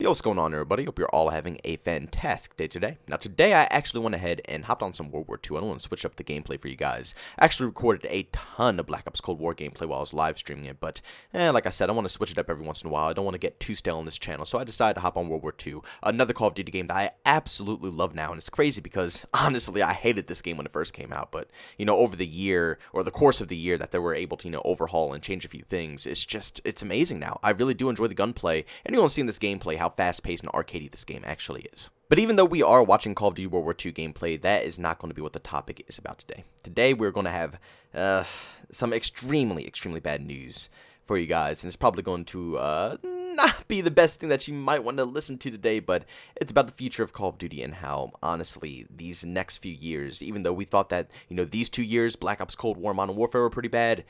Yo, what's going on, everybody? Hope you're all having a fantastic day today. Now, today I actually went ahead and hopped on some World War II. I don't want to switch up the gameplay for you guys. I actually recorded a ton of Black Ops Cold War gameplay while I was live streaming it, but like I said, I want to switch it up every once in a while. I don't want to get too stale on this channel, so I decided to hop on World War II, another Call of Duty game that I absolutely love now. And it's crazy because, honestly, I hated this game when it first came out, but, over the year, or the course of the year that they were able to, overhaul and change a few things, it's amazing now. I really do enjoy the gunplay, and you want to see in this gameplay how fast-paced and arcadey this game actually is. But even though we are watching Call of Duty World War II gameplay, that is not going to be what the topic is about today. Today we're going to have some extremely bad news for you guys, and it's probably going to not be the best thing that you might want to listen to today, but it's about the future of Call of Duty and how, honestly, these next few years, even though we thought that, these 2 years, Black Ops Cold War, Modern Warfare were pretty bad,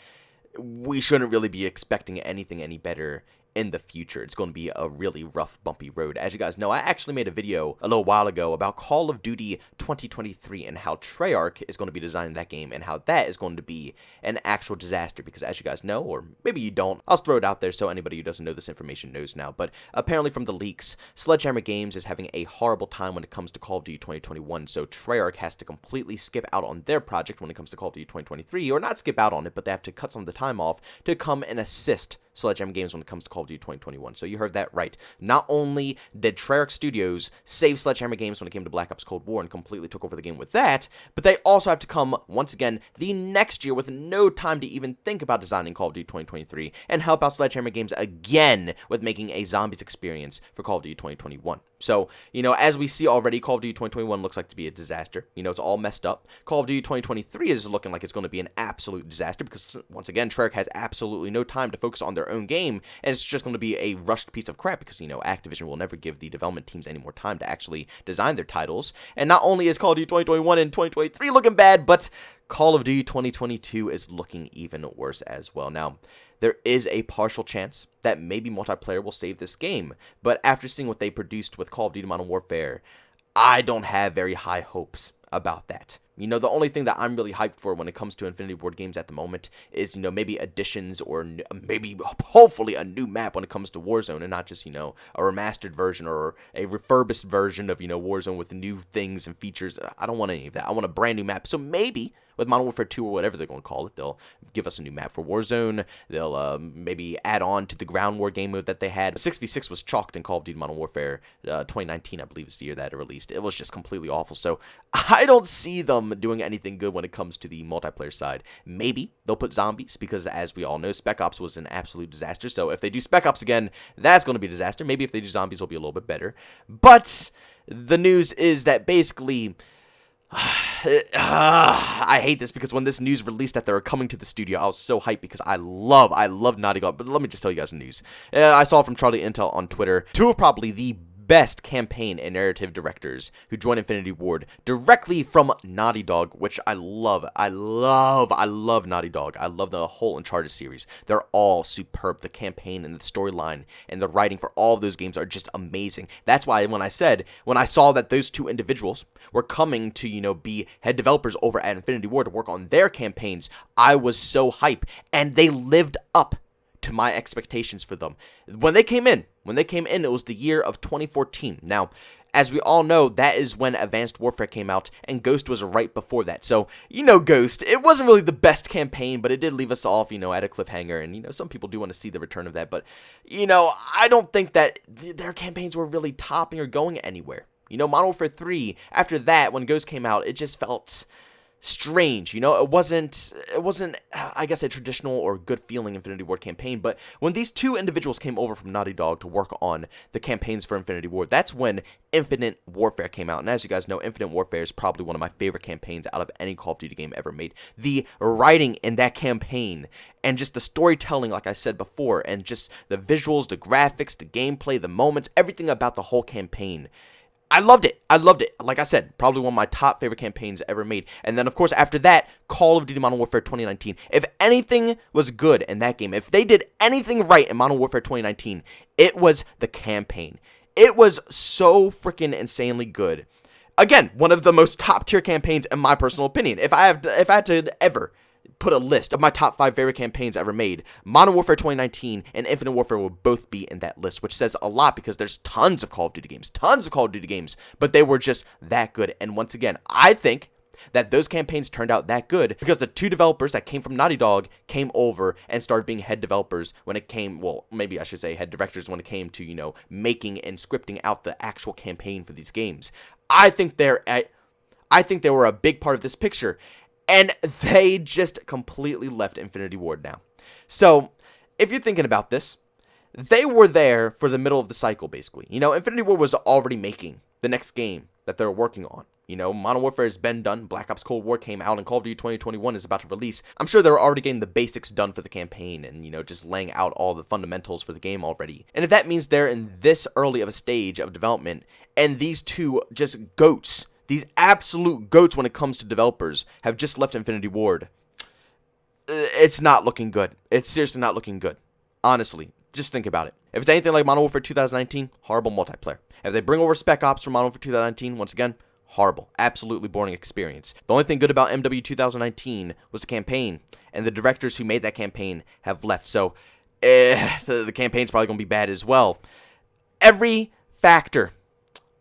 we shouldn't really be expecting anything any better in the future. It's going to be a really rough, bumpy road. As you guys know, I actually made a video a little while ago about Call of Duty 2023 and how Treyarch is going to be designing that game and how that is going to be an actual disaster because, as you guys know, or maybe you don't, I'll throw it out there so anybody who doesn't know this information knows now, but apparently from the leaks, Sledgehammer Games is having a horrible time when it comes to Call of Duty 2021, so Treyarch has to completely skip out on their project when it comes to Call of Duty 2023, or not skip out on it, but they have to cut some of the time off to come and assist Sledgehammer Games when it comes to Call of Duty 2021. So you heard that right. Not only did Treyarch Studios save Sledgehammer Games when it came to Black Ops Cold War and completely took over the game with that, but they also have to come, once again, the next year with no time to even think about designing Call of Duty 2023 and help out Sledgehammer Games again with making a zombies experience for Call of Duty 2021. So, as we see already, Call of Duty 2021 looks like to be a disaster. It's all messed up. Call of Duty 2023 is looking like it's going to be an absolute disaster because, once again, Treyarch has absolutely no time to focus on their own game, and it's just going to be a rushed piece of crap because, Activision will never give the development teams any more time to actually design their titles. And not only is Call of Duty 2021 and 2023 looking bad, but Call of Duty 2022 is looking even worse as well. Now, there is a partial chance that maybe multiplayer will save this game, but after seeing what they produced with Call of Duty Modern Warfare, I don't have very high hopes about that. The only thing that I'm really hyped for when it comes to Infinity Ward games at the moment is, maybe additions or maybe, hopefully, a new map when it comes to Warzone and not just, a remastered version or a refurbished version of, Warzone with new things and features. I don't want any of that. I want a brand new map. So maybe with Modern Warfare 2 or whatever they're going to call it, they'll give us a new map for Warzone. They'll maybe add on to the ground war game mode that they had. 6v6 was chalked in Call of Duty Modern Warfare 2019, I believe is the year that it released. It was just completely awful. So I don't see them doing anything good when it comes to the multiplayer side. Maybe they'll put zombies because, as we all know, Spec Ops was an absolute disaster. So if they do Spec Ops again, that's going to be a disaster. Maybe if they do zombies, it'll be a little bit better. But the news is that basically I hate this because when this news released that they were coming to the studio, I was so hyped because I love Naughty Dog. But let me just tell you guys the news. I saw from Charlie Intel on Twitter, two of probably the best campaign and narrative directors who joined Infinity Ward directly from Naughty Dog, which I love. I love Naughty Dog. I love the whole Uncharted series. They're all superb. The campaign and the storyline and the writing for all of those games are just amazing. That's why when I saw that those two individuals were coming to, be head developers over at Infinity Ward to work on their campaigns, I was so hyped, and they lived up to my expectations for them. When they came in, it was the year of 2014. Now, as we all know, that is when Advanced Warfare came out, and Ghost was right before that. So, Ghost, it wasn't really the best campaign, but it did leave us off, at a cliffhanger, and, some people do want to see the return of that, but, I don't think that their campaigns were really topping or going anywhere. Modern Warfare 3, after that, when Ghost came out, it just felt strange. It wasn't I guess a traditional or good feeling Infinity Ward campaign, but when these two individuals came over from Naughty Dog to work on the campaigns for Infinity Ward, that's when Infinite Warfare came out. And as you guys know, Infinite Warfare is probably one of my favorite campaigns out of any Call of Duty game ever made. The writing in that campaign and just the storytelling, like I said before, and just the visuals, the graphics, the gameplay, the moments, everything about the whole campaign, I loved it. Like I said, probably one of my top favorite campaigns ever made. And then, of course, after that, Call of Duty Modern Warfare 2019. If anything was good in that game, if they did anything right in Modern Warfare 2019, it was the campaign. It was so freaking insanely good. Again, one of the most top tier campaigns in my personal opinion. If I had to ever put a list of my top 5 favorite campaigns ever made, Modern Warfare 2019 and Infinite Warfare will both be in that list, which says a lot because there's tons of Call of Duty games, but they were just that good. And once again, I think that those campaigns turned out that good because the 2 developers that came from Naughty Dog came over and started being head developers when it came, well, maybe I should say head directors when it came to, making and scripting out the actual campaign for these games. I think they were a big part of this picture, and they just completely left Infinity Ward now. So, if you're thinking about this, they were there for the middle of the cycle, basically. Infinity Ward was already making the next game that they were working on. Modern Warfare has been done, Black Ops Cold War came out, and Call of Duty 2021 is about to release. I'm sure they were already getting the basics done for the campaign and, just laying out all the fundamentals for the game already. And if that means they're in this early of a stage of development, and these 2 just goats, these absolute goats when it comes to developers, have just left Infinity Ward, it's not looking good. It's seriously not looking good. Honestly, just think about it. If it's anything like Modern Warfare 2019, horrible multiplayer. If they bring over Spec Ops from Modern Warfare 2019, once again, horrible. Absolutely boring experience. The only thing good about MW 2019 was the campaign, and the directors who made that campaign have left. So, the campaign's probably going to be bad as well. Every factor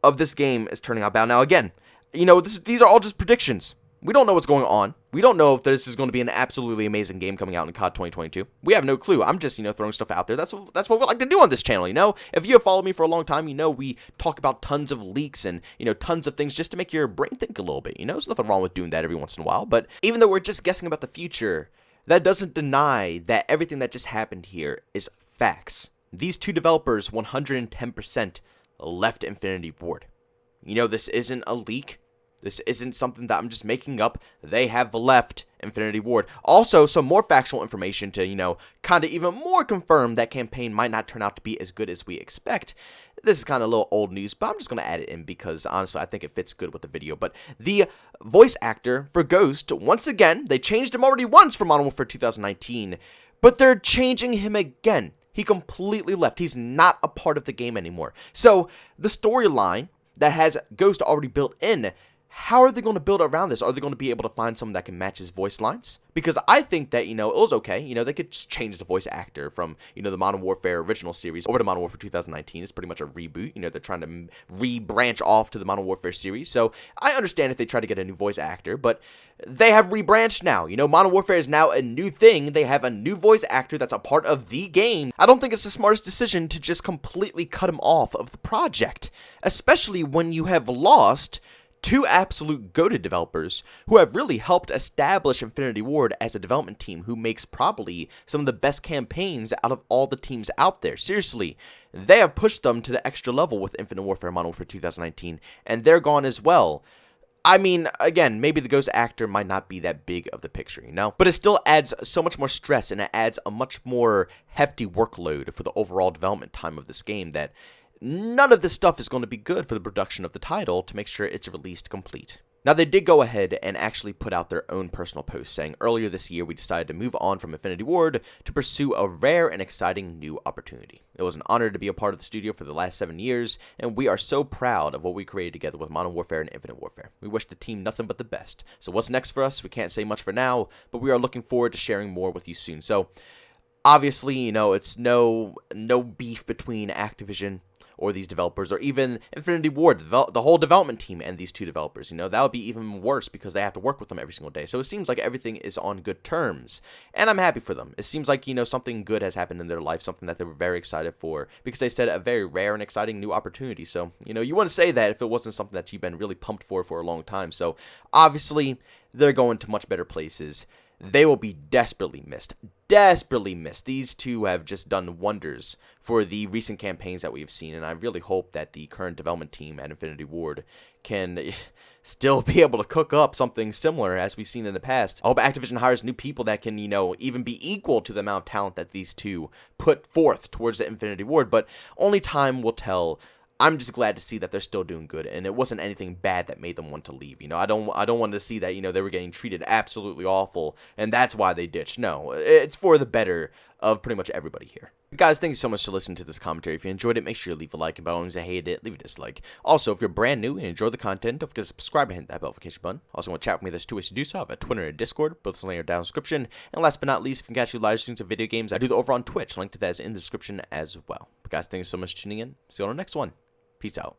of this game is turning out bad. Now, again, these are all just predictions. We don't know what's going on. We don't know if this is going to be an absolutely amazing game coming out in COD 2022. We have no clue. I'm just, throwing stuff out there. That's what we like to do on this channel, If you have followed me for a long time, we talk about tons of leaks and, tons of things just to make your brain think a little bit, There's nothing wrong with doing that every once in a while. But even though we're just guessing about the future, that doesn't deny that everything that just happened here is facts. These 2 developers 110% left Infinity Ward. This isn't a leak. This isn't something that I'm just making up. They have left Infinity Ward. Also, some more factual information to, kind of even more confirm that campaign might not turn out to be as good as we expect. This is kind of a little old news, but I'm just going to add it in because, honestly, I think it fits good with the video. But the voice actor for Ghost, once again, they changed him already once for Modern Warfare 2019, but they're changing him again. He completely left. He's not a part of the game anymore. So, the storyline that has Ghost already built in, how are they going to build around this? Are they going to be able to find someone that can match his voice lines? Because I think that, it was okay. They could just change the voice actor from, the Modern Warfare original series over to Modern Warfare 2019. It's pretty much a reboot. They're trying to re-branch off to the Modern Warfare series. So I understand if they try to get a new voice actor, but they have rebranched now. Modern Warfare is now a new thing. They have a new voice actor that's a part of the game. I don't think it's the smartest decision to just completely cut him off of the project, especially when you have lost 2 absolute goated developers who have really helped establish Infinity Ward as a development team who makes probably some of the best campaigns out of all the teams out there. Seriously, they have pushed them to the extra level with Infinite Warfare, Modern Warfare 2019, and they're gone as well. I mean, again, maybe the ghost actor might not be that big of the picture, but it still adds so much more stress and it adds a much more hefty workload for the overall development time of this game that none of this stuff is going to be good for the production of the title to make sure it's released complete. Now, they did go ahead and actually put out their own personal post saying, earlier this year, we decided to move on from Infinity Ward to pursue a rare and exciting new opportunity. It was an honor to be a part of the studio for the last 7 years, and we are so proud of what we created together with Modern Warfare and Infinite Warfare. We wish the team nothing but the best. So what's next for us? We can't say much for now, but we are looking forward to sharing more with you soon. So, obviously, it's no beef between Activision or these developers, or even Infinity Ward, the whole development team and these 2 developers. That would be even worse because they have to work with them every single day. So it seems like everything is on good terms, and I'm happy for them. It seems like, something good has happened in their life, something that they were very excited for, because they said a very rare and exciting new opportunity. So, you want to say that if it wasn't something that you've been really pumped for a long time. So, obviously, they're going to much better places. They will be desperately missed. Desperately missed. These 2 have just done wonders for the recent campaigns that we've seen, and I really hope that the current development team at Infinity Ward can still be able to cook up something similar as we've seen in the past. I hope Activision hires new people that can, even be equal to the amount of talent that these 2 put forth towards the Infinity Ward, but only time will tell. I'm just glad to see that they're still doing good, and it wasn't anything bad that made them want to leave. I don't want to see that, they were getting treated absolutely awful, and that's why they ditched. No, it's for the better of pretty much everybody here. Guys, thank you so much for listening to this commentary. If you enjoyed it, make sure you leave a like, and by all means, if you hated it, leave a dislike. Also, if you're brand new and enjoy the content, don't forget to subscribe and hit that notification button. Also, want to chat with me, there's 2 ways to do so. I have a Twitter and a Discord, both linked down in the description. And last but not least, if you can catch you live streams of video games, I do that over on Twitch. Link to that is in the description as well. But guys, thank you so much for tuning in. See you on the next one. Peace out.